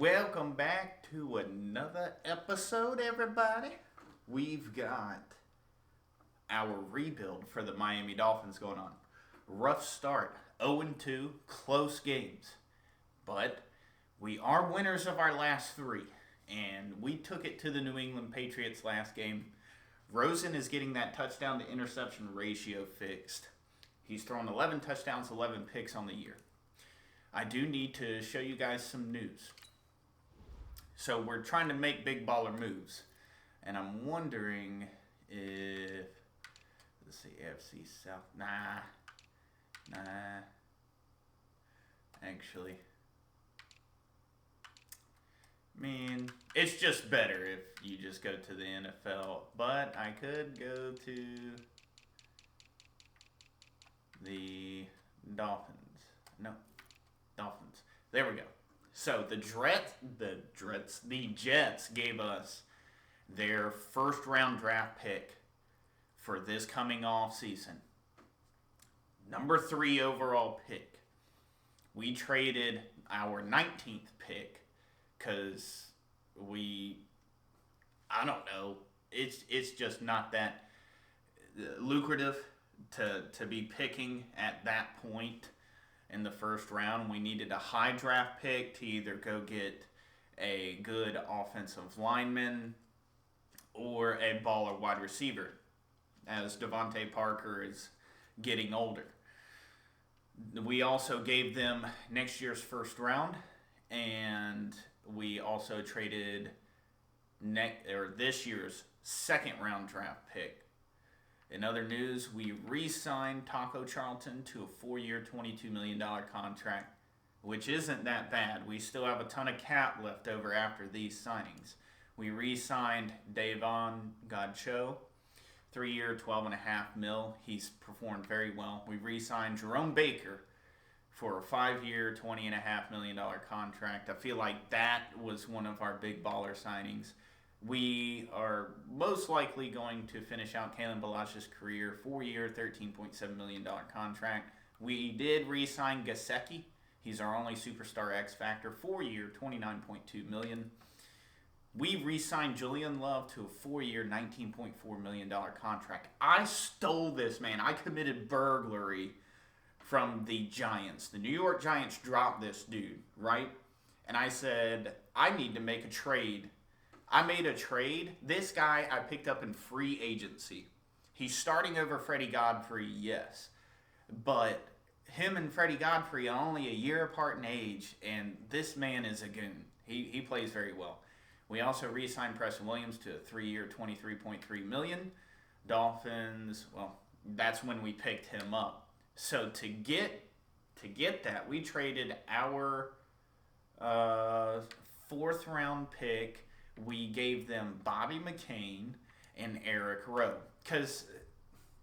Welcome back to another episode, everybody. We've got our rebuild for the Miami Dolphins going on. Rough start, 0-2, close games. But we are winners of our last three, and we took it to the New England Patriots last game. Rosen is getting that touchdown to interception ratio fixed. He's thrown 11 touchdowns, 11 picks on the year. I do need to show you guys some news. So we're trying to make big baller moves. And I'm wondering if, let's see, AFC South, nah. Actually, I mean, it's just better if you just go to the NFL. But I could go to the Dolphins. No, Dolphins. There we go. So the Jets gave us their first round draft pick for this coming off season. Number 3 overall pick. We traded our 19th pick because I don't know, it's just not that lucrative to be picking at that point. In the first round, we needed a high draft pick to either go get a good offensive lineman or a baller wide receiver, as Devontae Parker is getting older. We also gave them next year's first round, and we also traded this year's second round draft pick. In other news, we re-signed Taco Charlton to a 4-year, $22 million contract, which isn't that bad. We still have a ton of cap left over after these signings. We re-signed Davon Godchaux, 3-year, $12.5 million. He's performed very well. We re-signed Jerome Baker for a 5-year, $20.5 million contract. I feel like that was one of our big baller signings. We are most likely going to finish out Kalen Ballage's career, 4-year, $13.7 million contract. We did re-sign Gesicki. He's our only superstar X Factor, 4-year, $29.2 million. We re-signed Julian Love to a 4-year, $19.4 million contract. I stole this, man. I committed burglary from the Giants. The New York Giants dropped this dude, right? And I said, I need to make a trade. I made a trade. This guy I picked up in free agency. He's starting over Freddie Godfrey, yes. But him and Freddie Godfrey are only a year apart in age, and this man is a goon. He plays very well. We also re-signed Preston Williams to a 3-year, $23.3 million. Dolphins, well, that's when we picked him up. So to get that, we traded our 4th round pick. We gave them Bobby McCain and Eric Rowe. Because,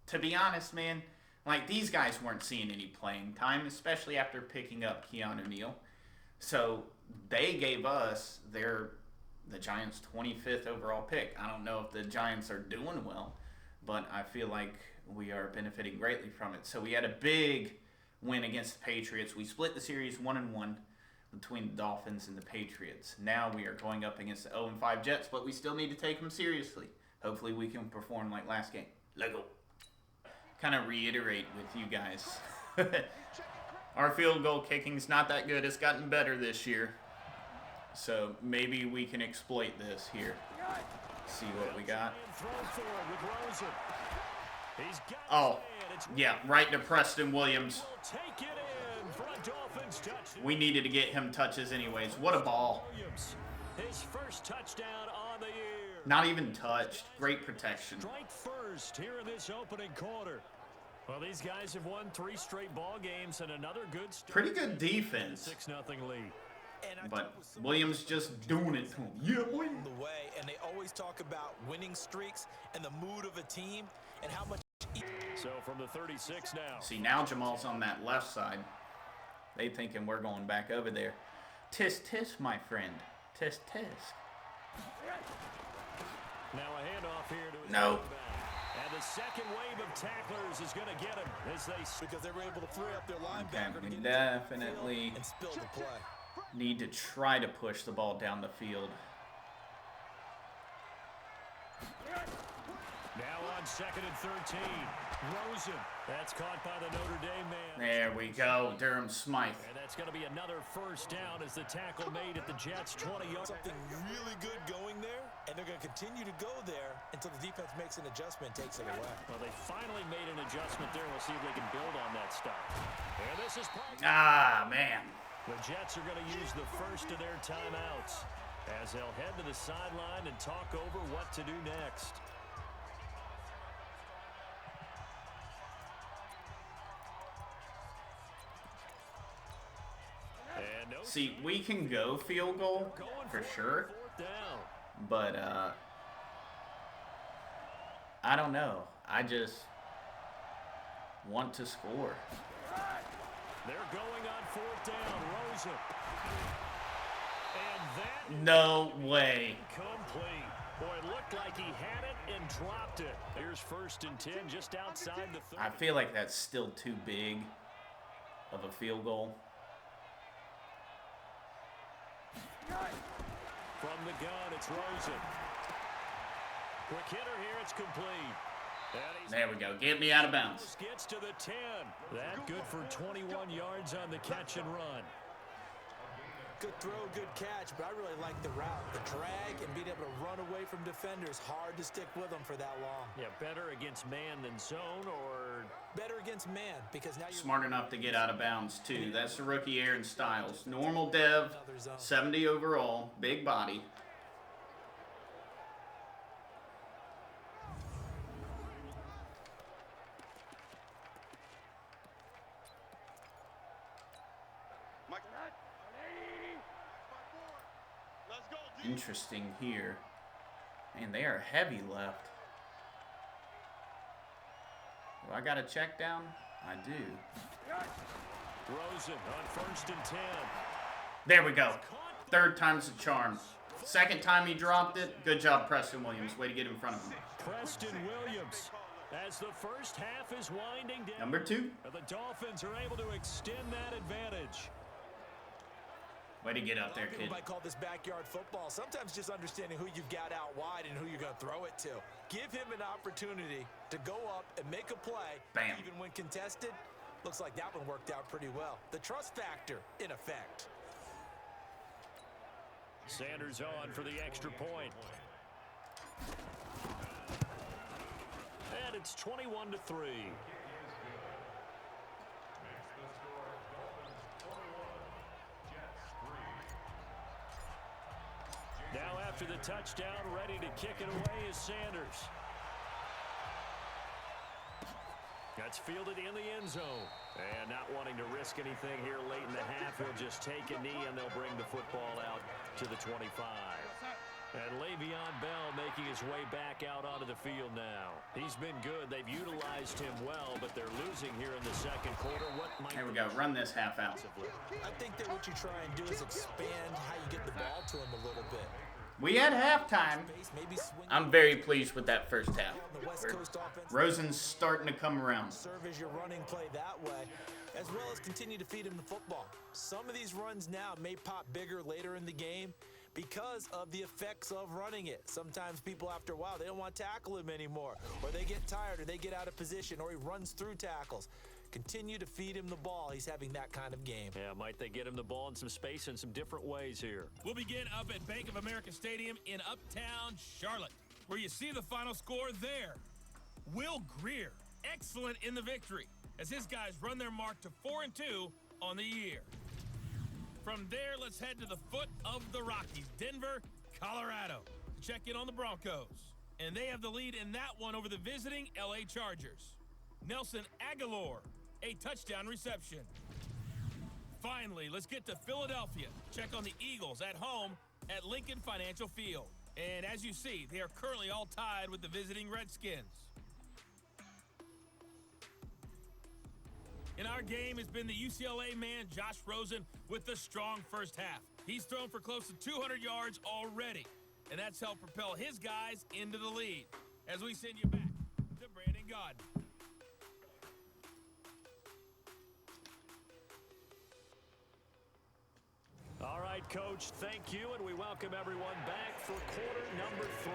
to be honest, man, like, these guys weren't seeing any playing time, especially after picking up Keanu Neal. So they gave us the Giants' 25th overall pick. I don't know if the Giants are doing well, but I feel like we are benefiting greatly from it. So we had a big win against the Patriots. We split the series 1-1. Between the Dolphins and the Patriots. Now we are going up against the 0-5 Jets, but we still need to take them seriously. Hopefully we can perform like last game. Let's go. Kind of reiterate with you guys. Our field goal kicking's not that good. It's gotten better this year. So maybe we can exploit this here. See what we got. Oh, yeah, right to Preston Williams. We needed to get him touches anyways. What a ball. His first touchdown on the year. Not even touched. Great protection. Strike first here in this opening quarter. Well, these guys have won 3 straight ball games and another good start. Pretty good defense. 6-0 lead. But Williams just doing it to him. Yeah, boy. The way, and they always talk about winning streaks and the mood of a team and how much. So from the 36 now. See, now Jamal's on that left side. They thinking we're going back over there. Tisk, tisk, my friend. Tisk, tisk. Now a handoff here to his no. And the second wave of tacklers is going to get him as they because they were able to free up their linebacker to get definitely and spill the play. need to try to push the ball down the field. Now on 2nd and 13. Rosen. That's caught by the Notre Dame man. There we go, Durham Smythe. And that's going to be another first down as the tackle made at the Jets' 20 yards. Something really good going there, and they're going to continue to go there until the defense makes an adjustment, takes it away. Well, they finally made an adjustment there. We'll see if they can build on that stuff. And this is Ah, man. the Jets are going to use the first of their timeouts as they'll head to the sideline and talk over what to do next. See, we can go field goal for sure, but I don't know. I just want to score. They're going on 4th down. Rosen. And that No way. complete. Boy, it looked like he had it and dropped it. Here's 1st and 10 just outside the 30. I feel like that's still too big of a field goal. From the gun, it's Rosen. Quick hitter here, it's complete. There we go. Get me out of bounds. Gets to the 10. That good for 21 yards on the catch and run. Good throw, good catch, but I really like the route. The drag and being able to run away from defenders. Hard to stick with them for that long. Yeah, better against man than zone, or better against man because now you're Smart enough to get out of bounds, too. That's the rookie Aaron Styles. Normal dev, 70 overall, big body. Interesting here. Man, they are heavy left. Do I got a check down? I do. Rosen on 1st and 10. There we go. 3rd time's the charm. 2nd time he dropped it. Good job, Preston Williams. Way to get in front of him. Preston Williams, as the first half is winding down. Number 2. The Dolphins are able to extend that advantage. Way to get up there, kid. People might call this backyard football. Sometimes just understanding who you've got out wide and who you're going to throw it to. Give him an opportunity to go up and make a play. Bam. Even when contested. Looks like that one worked out pretty well. The trust factor in effect. Sanders on for the extra point. And it's 21-3. Now after the touchdown, ready to kick it away is Sanders. That's fielded in the end zone. And not wanting to risk anything here late in the half, he'll just take a knee and they'll bring the football out to the 25. And Le'Veon Bell making his way back out onto the field now. He's been good. They've utilized him well, but they're losing here in the 2nd quarter. What might There we go. Run this half out. I think that what you try and do is expand how you get the ball to him a little bit. We had halftime. I'm very pleased with that first half. Rosen's starting to come around. Serve as your running play that way, as well as continue to feed him the football. Some of these runs now may pop bigger later in the game because of the effects of running it. Sometimes people, after a while, they don't want to tackle him anymore, or they get tired, or they get out of position, or he runs through tackles. Continue to feed him the ball. He's having that kind of game. Yeah, might they get him the ball in some space in some different ways here. We'll begin up at Bank of America Stadium in Uptown Charlotte, where you see the final score there. Will Greer, excellent in the victory, as his guys run their mark to 4-2 on the year. From there, let's head to the foot of the Rockies, Denver, Colorado, to check in on the Broncos. And they have the lead in that one over the visiting LA Chargers. Nelson Aguilar, a touchdown reception. Finally, let's get to Philadelphia. Check on the Eagles at home at Lincoln Financial Field. And as you see, they are currently all tied with the visiting Redskins. In our game has been the UCLA man, Josh Rosen, with the strong first half. He's thrown for close to 200 yards already, and that's helped propel his guys into the lead. As we send you back to Brandon Godden. All right. right, Coach. Thank you, and we welcome everyone back for quarter number 3.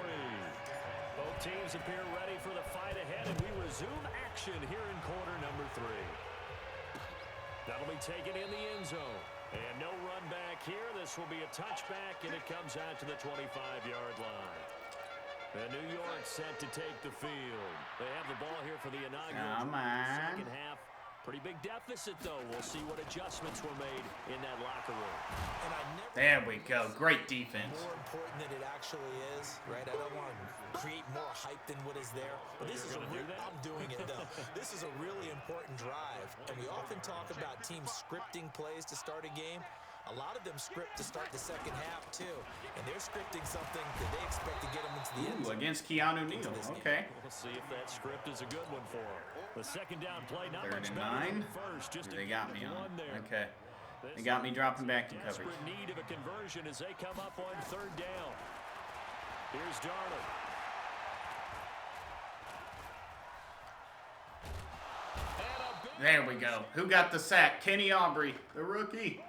Both teams appear ready for the fight ahead, and we resume action here in quarter number 3. That'll be taken in the end zone. And no run back here. This will be a touchback, and it comes out to the 25-yard line. And New York set to take the field. They have the ball here for the inaugural second half. Pretty big deficit, though. We'll see what adjustments were made in that locker room. And I never There we go. Great defense. more important than it actually is, right? I don't want to create more hype than what is there. But this is a real, I'm doing it, though. This is a really important drive. And we often talk about teams scripting plays to start a game. A lot of them script to start the second half, too. And they're scripting something that they expect to get them into the end zone. Against Keanu Neal. Okay. We'll see if that script is a good one for them. The second down play, not 3rd much and better 9. than the first. Just They got me on. there. Okay. They got me dropping back to coverage. Desperate need of a conversion as they come up on 3rd down. Here's Darnold. There we go. Who got the sack? Kenny Aubrey, the rookie.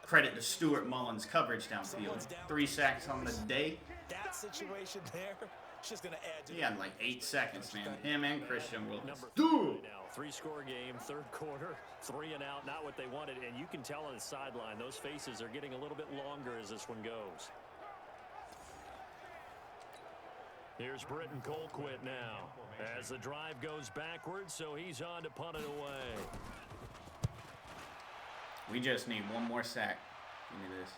Credit to Stuart Mullins' coverage downfield. 3 sacks on the day. That situation there, it's just going to add to He had like 8 seconds, man. Him and Christian Wilkins. Number 3 now. 3-score game, 3rd quarter, 3 and out, not what they wanted. And you can tell on the sideline, those faces are getting a little bit longer as this one goes. Here's Britton Colquitt now as the drive goes backwards, so he's on to punt it away. We just need one more sack. Give me this.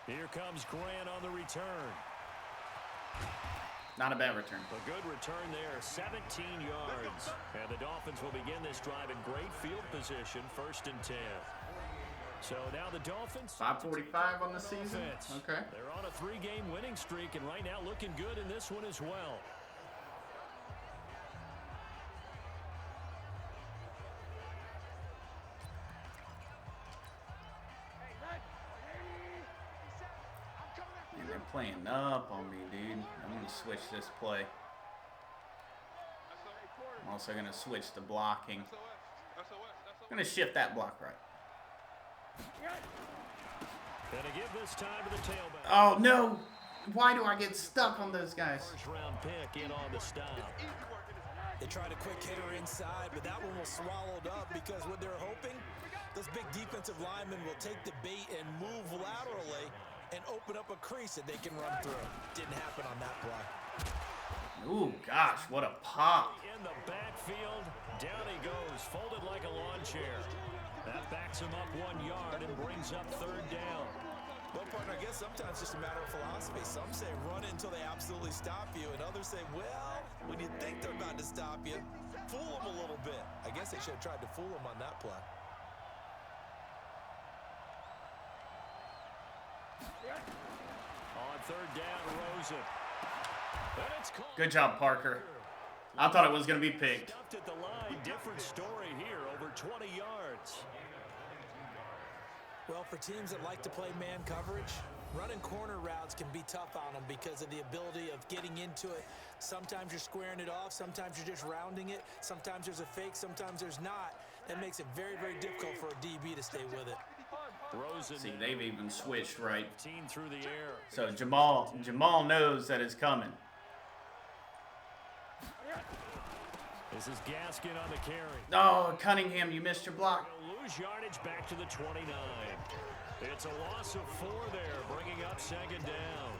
Here comes Grant on the return. Not a bad return. A good return there, 17 yards. And the Dolphins will begin this drive in great field position, 1st and 10. So now the Dolphins. 5:45 on the season. Okay. They're on a 3-game winning streak, and right now looking good in this one as well. And they're playing up on me, dude. I'm going to switch this play. I'm also going to switch the blocking. I'm going to shift that block right. Gonna give this time to the tailback. Oh, no. Why do I get stuck on those guys? First-round pick in on the stop. They tried a quick hitter inside, but that one was swallowed up because what they're hoping, those big defensive linemen will take the bait and move laterally and open up a crease that they can run through. Didn't happen on that play. Ooh, gosh, what a pop. In the backfield, down he goes, folded like a lawn chair. That backs him up 1 yard and brings up 3rd down. Well, partner, I guess sometimes it's just a matter of philosophy. Some say run until they absolutely stop you, and others say, well, when you think they're about to stop you, fool them a little bit. I guess they should have tried to fool them on that play. On 3rd down, Rosen. And it's caught. Good job, Parker. I thought it was going to be picked. Stuffed at the line. Different story here, over 20 yards. Well, for teams that like to play man coverage, running corner routes can be tough on them because of the ability of getting into it. Sometimes you're squaring it off. Sometimes you're just rounding it. Sometimes there's a fake. Sometimes there's not. That makes it very, very difficult for a DB to stay with it. Rosen. See, they've even switched right. 15 through the air. So Jamal knows that it's coming. This is Gaskin on the carry. Oh, Cunningham, you missed your block. They'll lose yardage back to the 29. It's a loss of 4 there, bringing up 2nd down.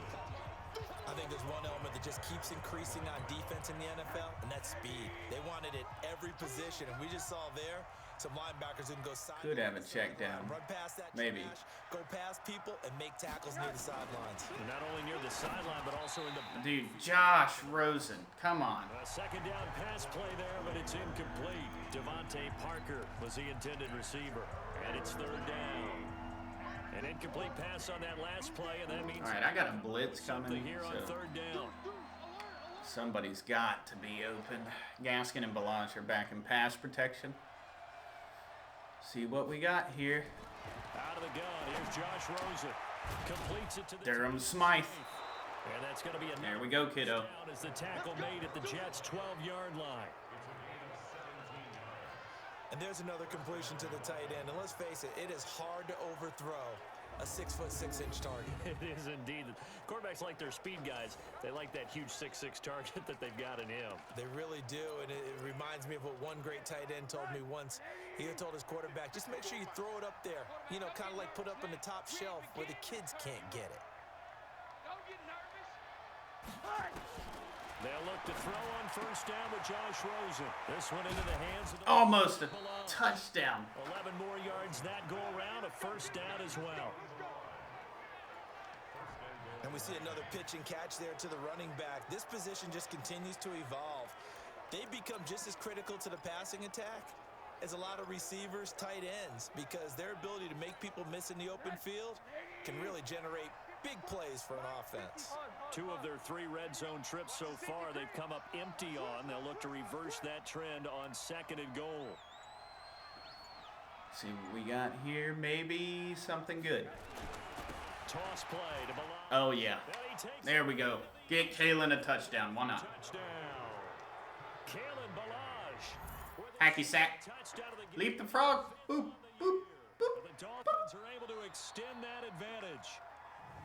I think there's one element that just keeps increasing on defense in the NFL, and that's speed. They want it at every position, and we just saw there some linebackers who can go side. Could have a check down. Run past that Maybe. trash, go past people, and make tackles near the sidelines. Not only near the sideline, but also in the... Dude, Josh Rosen, come on. A 2nd down pass play there, but it's incomplete. Devontae Parker was the intended receiver, and it's 3rd down. An incomplete pass on that last play, and that means... All right, I got a blitz coming, here on so 3rd down. somebody's got to be open. Gaskin and Balaj are back in pass protection. See what we got here. Out of the gun, here's Josh Rosen. Completes it to the... Durham Smythe. And that's going to be a... There we go, kiddo. ...as the tackle made at the Jets' 12-yard line. And there's another completion to the tight end. And let's face it, it is hard to overthrow a 6'6" target. It is indeed. Quarterbacks like their speed guys. They like that huge 6'6" target that they've got in him. They really do, and it reminds me of what one great tight end told me once. He had told his quarterback, just make sure you throw it up there, you know, kind of like put up on the top shelf where the kids can't get it. Don't get nervous. They'll look to throw on first down with Josh Rosen. This one into the hands of the Almost a touchdown. 11 more yards that go around, a first down as well. And we see another pitch and catch there to the running back. This position just continues to evolve. They've become just as critical to the passing attack as a lot of receivers, tight ends, because their ability to make people miss in the open field can really generate big plays for an offense. 2 of their 3 red zone trips so far, they've come up empty on. They'll look to reverse that trend on 2nd and goal. See what we got here. Maybe something good. Toss play to Balaj. Oh, yeah. There we go. Get Kalen a touchdown. Why not? Touchdown. Kalen Balaj. Hacky sack. Leap the frog. Boop, boop, boop. The Dolphins are able to extend that advantage.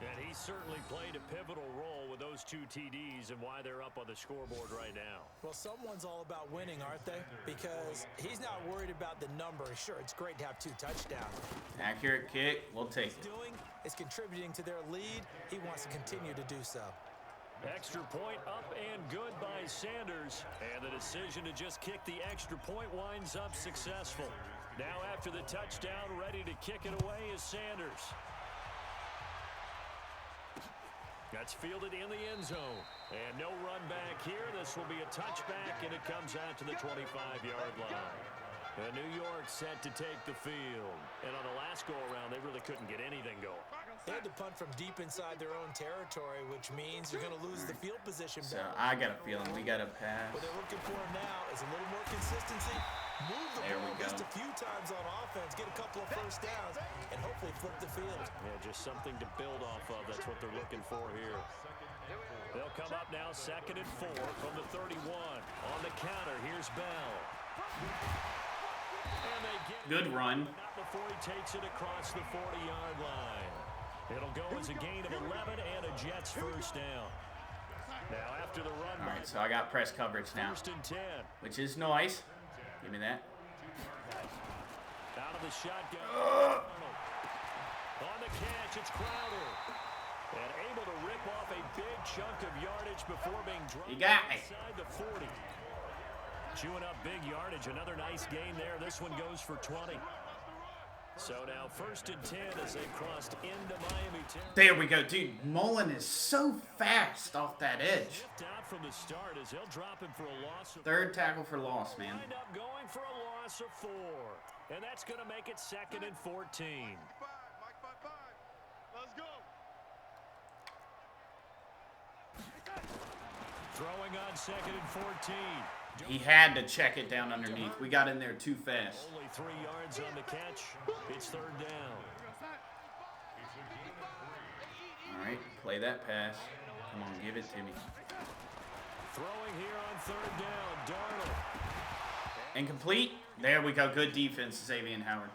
And he certainly played a pivotal role with those 2 TDs and why they're up on the scoreboard right now. Well, someone's all about winning, aren't they? Because he's not worried about the number. Sure, it's great to have 2 touchdowns. Accurate kick. We'll take it. Doing is contributing to their lead. He wants to continue to do so. Extra point up and good by Sanders. And the decision to just kick the extra point winds up successful. Now after the touchdown, ready to kick it away is Sanders. That's fielded in the end zone. And no run back here. This will be a touchback, and it comes out to the 25-yard line. And New York set to take the field. And on the last go-around, they really couldn't get anything going. They had to punt from deep inside their own territory, which means you're going to lose the field position So battle. I got a feeling we got to pass. What they're looking for now is a little more consistency. Move the There ball we go. just a few times on offense, get a couple of first downs, and hopefully flip the field. Yeah, just something to build off of. That's what they're looking for here. They'll come up now 2nd and 4 from the 31. On the counter, here's Bell. And they get Good run. but not before he takes it across the 40-yard line. It'll go as a gain of 11 and a Jets first down. Now after the run. All right, so I got press coverage now, 1st and 10. which is nice. Give me that. Out of the shotgun. On the catch, it's Crowder. And able to rip off a big chunk of yardage before being dropped You got me. inside the 40. Chewing up big yardage. Another nice gain there. This one goes for 20. So now 1st and 10 as they've crossed into Miami territory. There we go. Dude, Mullen is so fast off that edge. Lift out from the start as he'll drop him for a loss of 3rd tackle for loss, man. Wind up going for a loss of 4. And that's going to make it 2nd and 14. Let's go. Throwing on 2nd and 14. He had to check it down underneath. We got in there too fast. Only 3 yards on the catch. It's 3rd down. All right, play that pass. Come on, give it to me. Throwing here on 3rd down. Darnold. Incomplete. There we go. Good defense, Xavier Howard.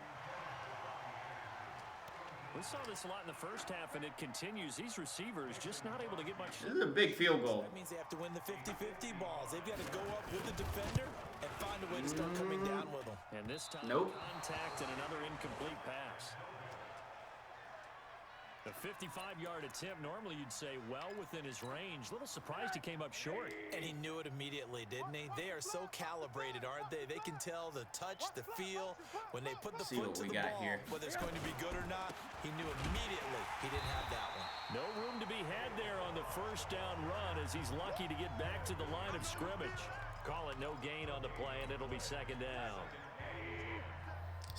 We saw this a lot in the first half, and it continues. These receivers just not able to get much. This is a big field goal. That means they have to win the 50-50 balls. They've got to go up with the defender and find a way to start coming down with them. And this time, Nope. contact and another incomplete pass. The 55-yard attempt, normally you'd say well within his range. Little surprised he came up short. And he knew it immediately, didn't he? They are so calibrated, aren't they? They can tell the touch, the feel, when they put the See foot what to we the got ball, here. whether it's going to be good or not. He knew immediately he didn't have that one. No room to be had there on the first down run as he's lucky to get back to the line of scrimmage. Call it no gain on the play, and it'll be 2nd down.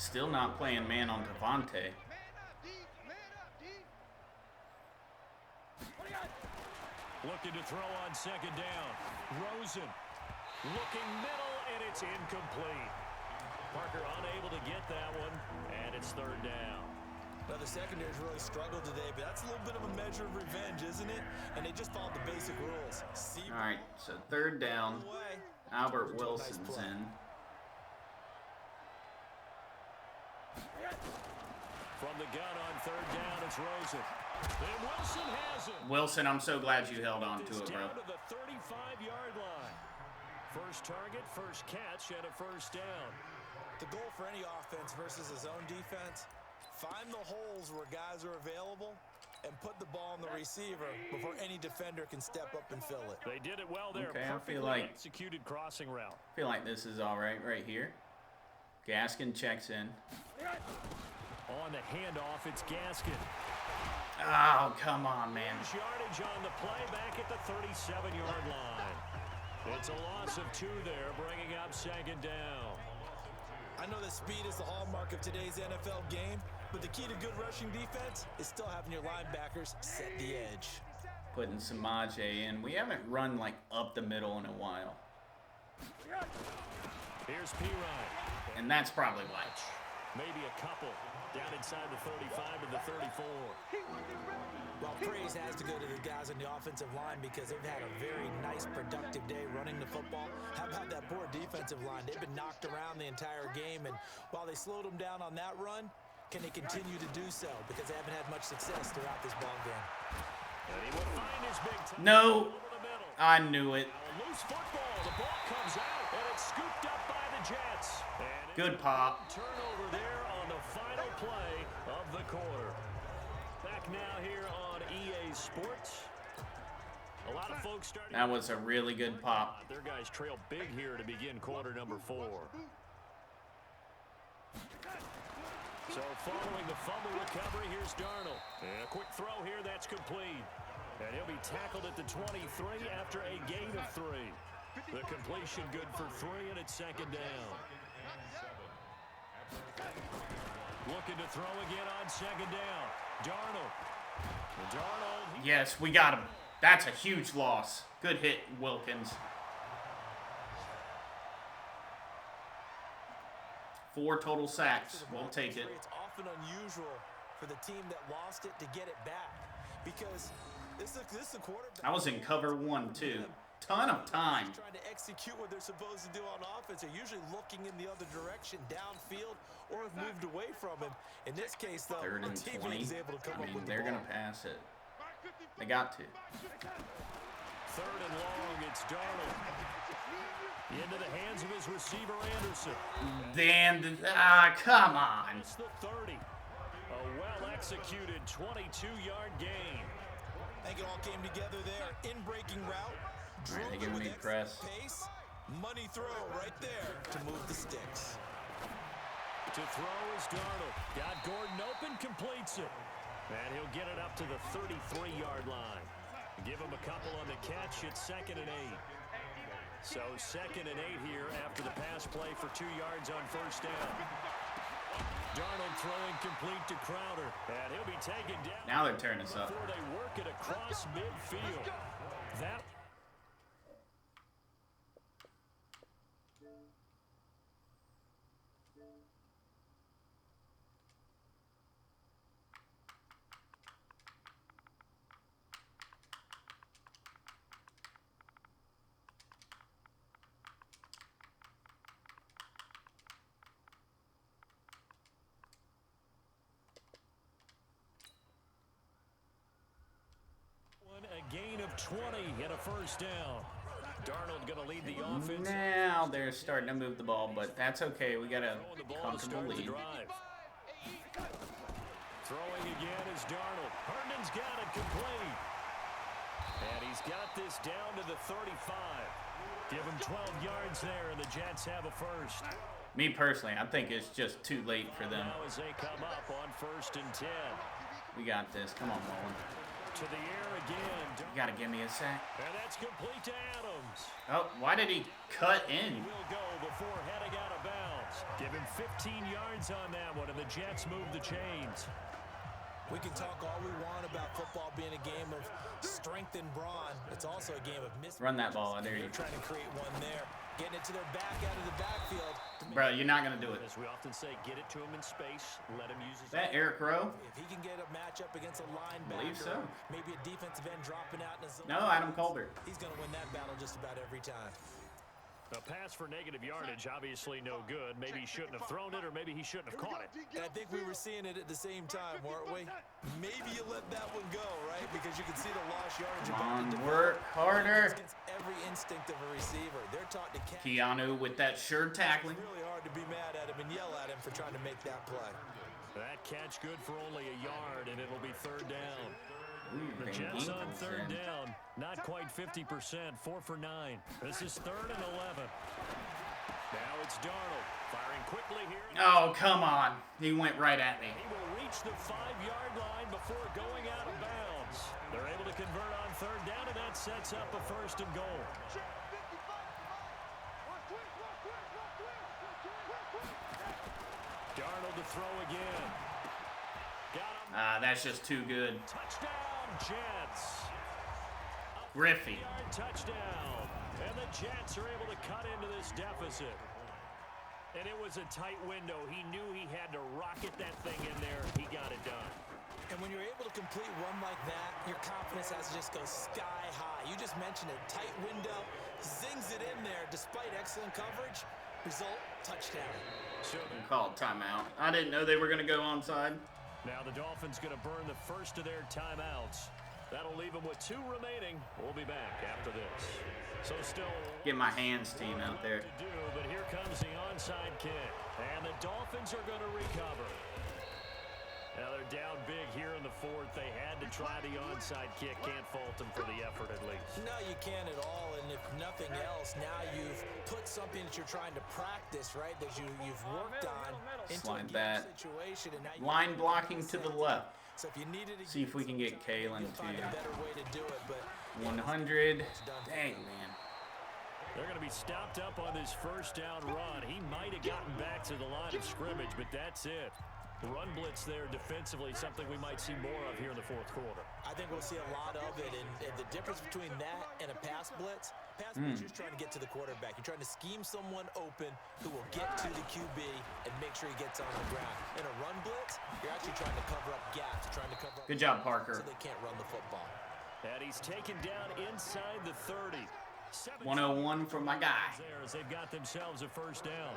Still not playing man on Devontae. Looking to throw on 2nd down. Rosen looking middle, and it's incomplete. Parker unable to get that one, and it's 3rd down. Now, the secondary's really struggled today, but that's a little bit of a measure of revenge, isn't it? And they just followed the basic rules. All right, so 3rd down. Away. Albert Nice Wilson's play. in. From the gun on third down, it's Rosen. And Wilson has it. Wilson, I'm so glad you held on to it, bro. Down to the 35-yard line. First target, first catch, and a first down. The goal for any offense versus a zone defense, find the holes where guys are available and put the ball in the receiver before any defender can step up and fill it. They did it well there. Okay, I feel Perfectly like executed crossing route. I feel like this is all right here. Gaskin checks in. On the handoff, it's Gaskin. Oh, come on, man. Yardage on the play back at the 37-yard line. It's a loss of 2 there, bringing up second down. I know that speed is the hallmark of today's NFL game, but the key to good rushing defense is still having your linebackers set the edge. Putting Samaje in. We haven't run like up the middle in a while. Here's P-Ryan. And that's probably why. Maybe a couple. Down inside the 35 to the 34. Well, praise has to go to the guys on the offensive line because they've had a very nice, productive day running the football. How about that poor defensive line? They've been knocked around the entire game, and while they slowed them down on that run, can they continue to do so? Because they haven't had much success throughout this ball game. And he will find his big time. No, I knew it. A loose football. The ball comes out, and it's scooped up by the Jets. And Good pop. Turnover there on the final play of the quarter. Back now here on EA Sports. A lot of folks starting. That was a really good pop. Their guys trail big here to begin quarter number 4. So following the fumble recovery, here's Darnold. And a quick throw here, that's complete. And he'll be tackled at the 23 after a gain of 3. The completion good for 3, and it's second down. Looking to throw again on second down. Darnold. Yes, we got him. That's a huge loss. Good hit, Wilkins. 4 total sacks. We'll take it. It's often unusual for the team that lost it to get it back because this is a quarterback. I was in cover 1 too. Ton of time. Trying to execute what they're supposed to do on offense. They're usually looking in the other direction, downfield, or have moved away from him. In this case, though, 3rd and the 20. teammate is able to come I up mean, with the they're ball. going to pass it. They got to. 3rd and long, it's Darnold. Into the hands of his receiver, Anderson. Come on. It's the 30. A well-executed 22-yard gain. I think it all came together there. In-breaking route. All right, they drove give me with press. Pace. Money throw right there to move the sticks. To throw is Darnold. Got Gordon open, completes it. And he'll get it up to the 33-yard line. Give him a couple on the catch. It's 2nd and 8. So 2nd and 8 here after the pass play for 2 yards on first down. Darnold throwing complete to Crowder. And he'll be taken down. Now they're tearing us up. Before they work it across midfield. That a gain of 20 and a first down. Darnold going to lead the offense. Now they're starting to move the ball, but that's okay. We got a comfortable lead. Throwing again is Darnold. Herndon's got it complete. And he's got this down to the 35. Give him 12 yards there, and the Jets have a first. Me personally, I think it's just too late for them. Now as they come up on 1st and 10. We got this. Come on, Mullen. To the air again. You got to give me a sack. And that's complete to Adams. Oh, why did he cut in? He will go before heading out of bounds. Give him 15 yards on that one, and the Jets move the chains. We can talk all we want about football being a game of strength and brawn. It's also a game of Run that ball. There you They're go. trying to create one there. Getting it to their back out of the backfield. Bro, you're not going to do it. As we often say, get it to him in space. Let him use his... That Eric Rowe? If he can get a matchup against a linebacker, Believe so. maybe a defensive end dropping out in a zone. No, Adam Colbert. He's going to win that battle just about every time. A pass for negative yardage, obviously no good. Maybe he shouldn't have thrown it, or maybe he shouldn't have caught it. And I think we were seeing it at the same time, weren't we? Maybe you let that one go, right? Because you can see the lost yardage. Come on, work harder. Every instinct of a receiver. They're taught to catch. Keanu with that sure tackling. It's really hard to be mad at him and yell at him for trying to make that play. That catch good for only a yard, and it'll be third down. The Ooh, Jets on third down. Not quite 50%, 4 for 9. This is 3rd and 11. Now it's Darnold firing quickly here. Oh, come on. He went right at me. He will reach the 5-yard line before going out of bounds. They're able to convert on third down, and that sets up a 1st and goal. Darnold to throw again. Got him. That's just too good. Touchdown, Jets. Griffey. Touchdown. And the Jets are able to cut into this deficit. And it was a tight window. He knew he had to rocket that thing in there. He got it done. And when you're able to complete one like that, your confidence has to just go sky high. You just mentioned it. Tight window. Zings it in there despite excellent coverage. Result, touchdown. So Called timeout. I didn't know they were going to go onside. now the Dolphins going to burn the first of their timeouts. That'll leave them with 2 remaining. We'll be back after this. So still Get my hands team out there. to do, but here comes the onside kick. And the Dolphins are going to recover. Now they're down big here in the 4th. They had to try the onside kick. Can't fault them for the effort at least. No, you can't at all. And if nothing else, now you've put something that you're trying to practice, right, that you've worked on into Slide a that. situation. And now you Line blocking to the left. So if you needed to See if we can get Kalen you'll find a to better way to do it, but 100. Dang, man. They're going to be stopped up on this first down run. He might have gotten back to the line of scrimmage, but that's it. The run blitz there defensively, something we might see more of here in the 4th quarter. I think we'll see a lot of it, and the difference between that and a pass blitz, you're just trying to get to the quarterback. You're trying to scheme someone open who will get to the QB and make sure he gets on the ground. In a run blitz, you're actually trying to cover up gaps, trying to cover up Good job, Parker. so they can't run the football. And he's taken down inside the 30. 101 from my guy. There as they've got themselves a first down.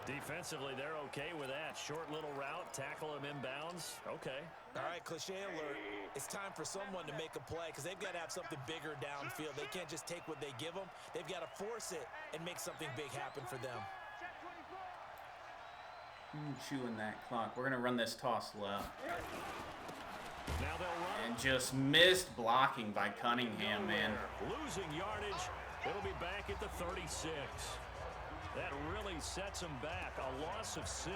Defensively, they're okay with that. Short little route, tackle him inbounds. Okay. All right, cliche alert. It's time for someone to make a play because they've got to have something bigger downfield. They can't just take what they give them. They've got to force it and make something big happen for them. Chewing that clock. We're going to run this toss left. Now they'll run. And just missed blocking by Cunningham, man. Losing yardage. It'll be back at the 36. That really sets them back. A loss of 6.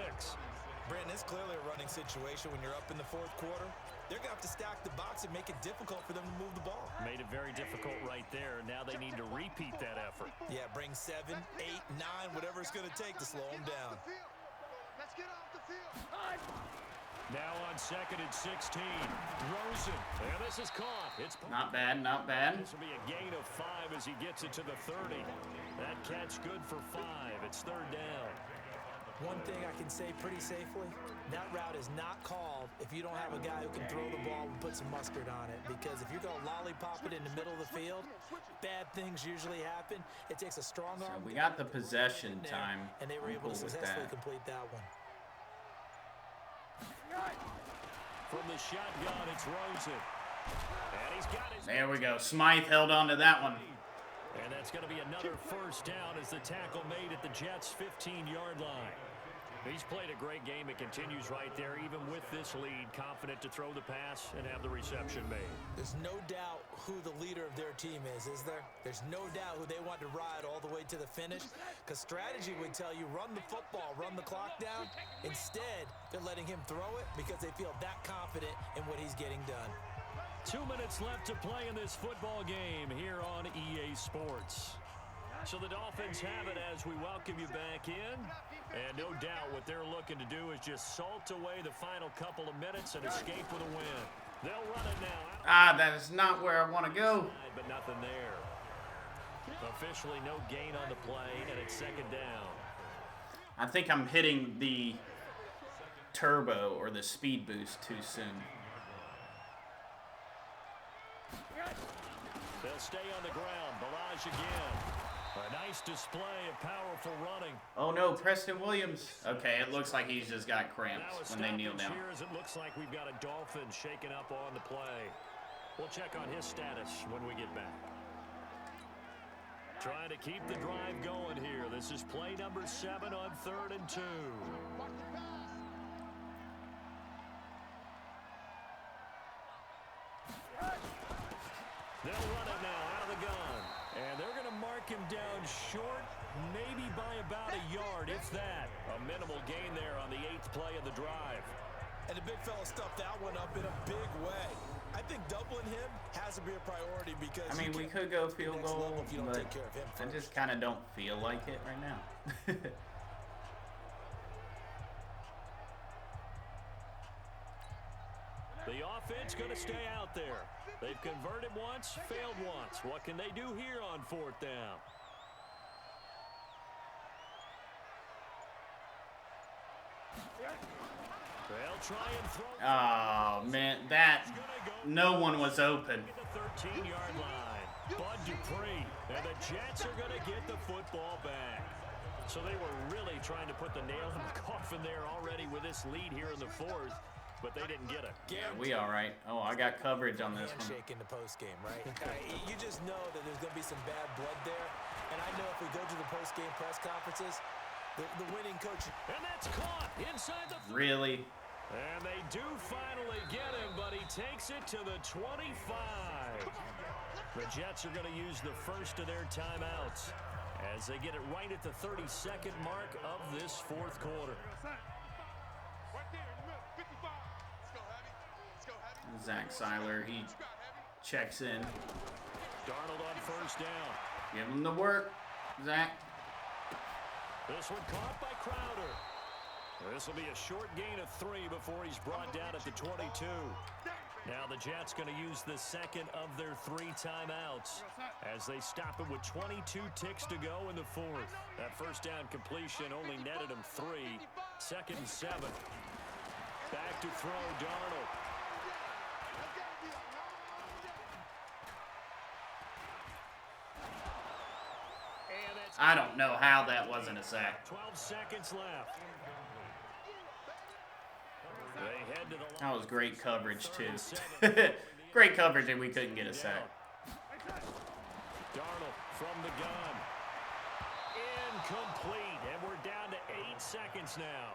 Brandon, it's clearly a running situation when you're up in the 4th quarter. They're going to have to stack the box and make it difficult for them to move the ball. Made it very difficult right there. Now they need to repeat that effort. Yeah, bring 7, 8, 9, whatever it's going to take to slow them down. Let's get off the field. Now on 2nd and 16. Rosen. And this is caught. It's Not bad, not bad. This will be a gain of 5 as he gets it to the 30. That catch good for 5. It's 3rd down. One thing I can say pretty safely, that route is not called if you don't have a guy who can throw the ball and put some mustard on it. Because if you're going to lollipop it in the middle of the field, bad things usually happen. It takes a strong So arm. we got the possession time. And they were I'm able to cool with successfully that. complete that one. From the shotgun, it's Rosen. And he's got his... There we go. Smythe held on to that one. And that's going to be another first down as the tackle made at the Jets' 15-yard line. He's played a great game. It continues right there, even with this lead, confident to throw the pass and have the reception made. There's no doubt who the leader of their team is there? There's no doubt who they want to ride all the way to the finish, because strategy would tell you run the football, run the clock down. Instead, they're letting him throw it because they feel that confident in what he's getting done. 2 minutes left to play in this football game here on EA Sports. So the Dolphins have it as we welcome you back in. And no doubt what they're looking to do is just salt away the final couple of minutes and escape with a win. They'll run it now. That is not where I want to go. But nothing there. Officially no gain on the play, and it's 2nd down. I think I'm hitting the turbo or the speed boost too soon. They'll stay on the ground. Balaj again. A nice display of powerful running. Oh no, Preston Williams. Okay, it looks like he's just got cramps when they kneel down. Here as it looks like we've got a Dolphin shaking up on the play. We'll check on his status when we get back. Trying to keep the drive going here. This is play number 7 on 3rd and 2. They'll run it now out of the gun. And they're going to mark him down short, maybe by about a yard, if that. A minimal gain there on the 8th play of the drive. And the big fella stuffed that one up in a big way. I think doubling him has to be a priority because I mean, we could go field goal, if you don't but take care of him I first. just kind of don't feel like it right now. The offense going to stay out there. They've converted once, failed once. What can they do here on 4th down? They'll try and throw. Oh man, that no one was open. The 13-yard line. Bud Dupree. And the Jets are going to get the football back. So they were really trying to put the nail in the coffin there already with this lead here in the 4th. But they didn't get it. Yeah, we all right. Oh, I got coverage on this one. Handshake in the postgame, right? You just know that there's going to be some bad blood there. And I know if we go to the postgame press conferences, the winning coach. And that's caught inside the. Really? And they do finally get him, but he takes it to the 25. The Jets are going to use the first of their timeouts as they get it right at the 32nd mark of this 4th quarter. Zach Seiler, he checks in. Darnold on 1st down. Give him the work, Zach. This one caught by Crowder. This will be a short gain of 3 before he's brought down at the 22. Now the Jets going to use the second of their 3 timeouts as they stop it with 22 ticks to go in the 4th. That first down completion only netted him 3. 2nd and 7. Back to throw, Darnold. I don't know how that wasn't a sack. 12 seconds left. They head to the That was great coverage, too. Great coverage, and we couldn't get a sack. Darnold from the gun. Incomplete, and we're down to 8 seconds now.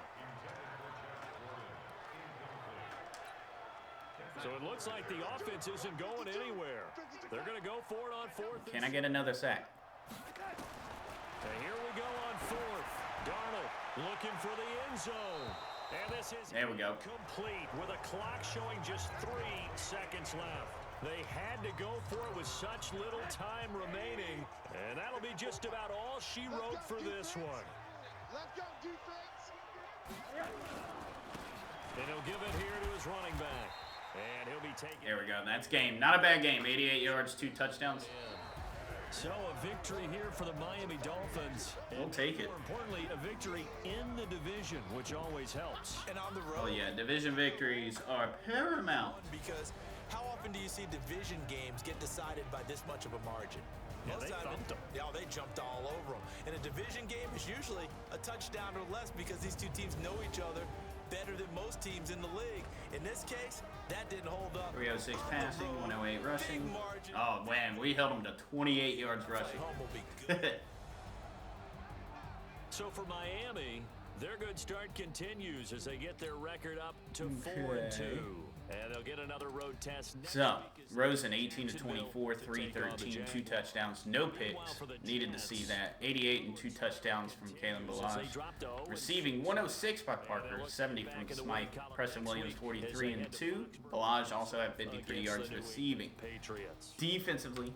So it looks like the offense isn't going anywhere. They're going to go for it on 4th. Can I get another sack? And here we go on 4th. Darnold looking for the end zone. And this is there we go. Complete with a clock showing just 3 seconds left. They had to go for it with such little time remaining. And that'll be just about all she wrote for this one. Let's go, defense. And he'll give it here to his running back. And he'll be taking. There we go. That's game. Not a bad game. 88 yards, 2 touchdowns. So a victory here for the Miami Dolphins. We'll take it. More importantly, a victory in the division, which always helps. And on the road. Oh yeah, division victories are paramount. Because how often do you see division games get decided by this much of a margin? Yeah, they thumped them. Yeah, they jumped all over them. And a division game is usually a touchdown or less because these two teams know each other better than most teams in the league. In this case, that didn't hold up. 306 passing, 108 rushing. Oh man, we held them to 28 yards rushing. Home will be good. So for Miami, their good start continues as they get their record up to 4-2. And they'll get another road test next So, week. Rosen 18 to 24, 313, 2 touchdowns, no picks. Needed to see that. 88 and 2 touchdowns from Kalen Balazs. Receiving 106 by Parker, 70 from Smythe. Preston Williams 43 and 2. Balazs also had 53 yards receiving. Defensively,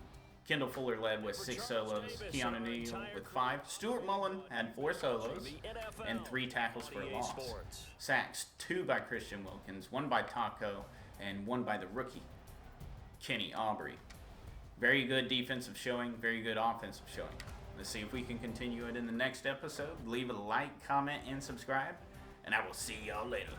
Kendall Fuller led with 6 solos. Keanu Neal with 5. Stuart Mullen had 4 solos and 3 tackles for a loss. Sacks 2 by Christian Wilkins, 1 by Taco, and 1 by the rookie, Kenny Aubrey. Very good defensive showing, very good offensive showing. Let's see if we can continue it in the next episode. Leave a like, comment, and subscribe, and I will see y'all later.